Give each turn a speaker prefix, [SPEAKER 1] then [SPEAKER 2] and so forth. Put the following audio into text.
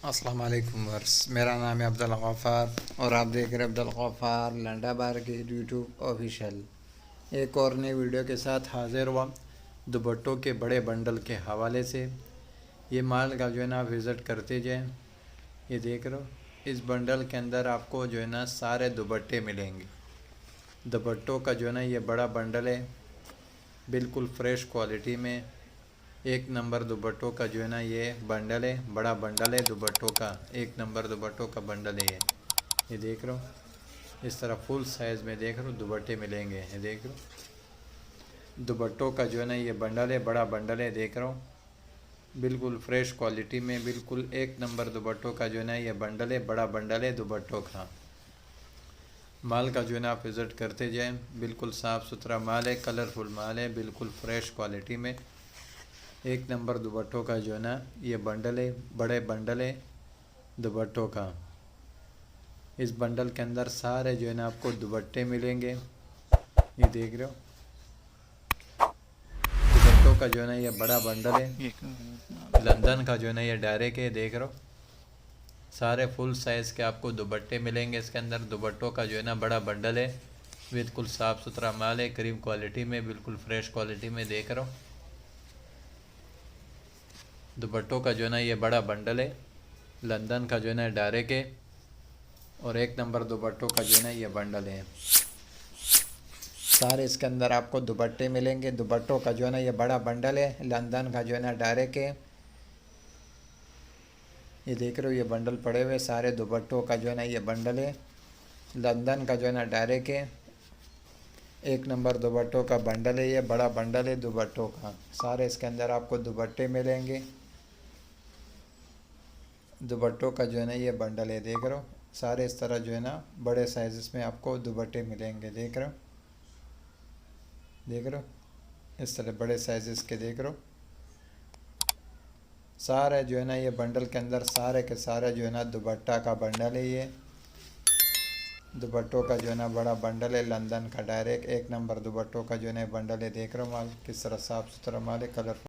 [SPEAKER 1] अस्सलाम वालेकुम वर्स, मेरा नाम है अब्दुल गफ़ार और आप देख रहे हैं अब्दुल गफ़ार लंडा बार के यूट्यूब ऑफिशियल। एक और नई वीडियो के साथ हाज़िर हुआ दुपट्टों के बड़े बंडल के हवाले से। ये माल का जो है ना विज़िट करते जाएं। ये देख रहे हो, इस बंडल के अंदर आपको जो है ना सारे दुपट्टे मिलेंगे। दुपट्टों का जो है ना ये बड़ा बंडल है, बिल्कुल फ्रेश क्वालिटी में। एक नंबर दुपट्टों का जो है ना ये बंडल है, बड़ा बंडल है दुपट्टों का, एक नंबर दुपट्टों का बंडल है ये देख रहे हो। इस तरह फुल साइज़ में देख रहे हो दुपट्टे मिलेंगे। ये देख रहे हो दुपट्टों का जो है ना ये बंडल है, बड़ा बंडल है देख रहा हूँ, बिल्कुल फ्रेश क्वालिटी में, बिल्कुल एक नंबर दुपट्टों का जो है ना ये बंडल है, बड़ा बंडल है दुपट्टों का। माल का जो है ना आप विज़िट करते जाएं, बिल्कुल साफ़ सुथरा माल है, कलरफुल माल है, बिल्कुल फ्रेश क्वालिटी में। एक नंबर दुपट्टों का जो है ना ये बंडल है, बड़े बंडल है दुपट्टों का। इस बंडल के अंदर सारे जो है ना आपको दुपट्टे मिलेंगे। ये देख रहे हो दुपट्टों का जो है ना ये बड़ा बंडल है, लंदन का जो है ना ये डायरेक्ट है देख रहे हो। सारे फुल साइज़ के आपको दुपट्टे मिलेंगे इसके अंदर। दुपट्टों का जो है ना बड़ा बंडल है, बिल्कुल साफ़ सुथरा माल है, क्रीम क्वालिटी में, बिल्कुल फ्रेश क्वालिटी में देख रहे हो। दुपट्टों का जो है ना ये बड़ा बंडल है, लंदन का जो है ना डायरेक्ट है, और एक नंबर दुपट्टों का जो है ना ये बंडल है। सारे इसके अंदर आपको दुपट्टे मिलेंगे। दुपट्टों का जो है ना ये बड़ा बंडल है, लंदन का जो है ना डायरेक्ट है। ये देख रहे हो ये बंडल पड़े हुए सारे दुपट्टों का जो है ना ये बंडल है, लंदन का जो है ना डायरेक्ट है। एक नंबर दुपट्टों का बंडल है, ये बड़ा बंडल है दुपट्टों का। सारे इसके अंदर आपको दुपट्टे मिलेंगे। दुपट्टों का जो है ना ये बंडल है देख रहे हो। सारे इस तरह जो है ना बड़े साइज़ में आपको दुपट्टे मिलेंगे देख रहे हो। देख रहे हो इस तरह बड़े साइज़ के देख रहे हो। सारे जो है ना ये बंडल के अंदर सारे के सारे जो है ना दुपट्टा का बंडल है। ये दुपट्टों का जो है ना बड़ा बंडल है, लंदन का डायरेक्ट एक नंबर दुपट्टों का जो है ना बंडल है देख रहे हो। माल किस तरह साफ़ सुथरा माल है, कलरफुल।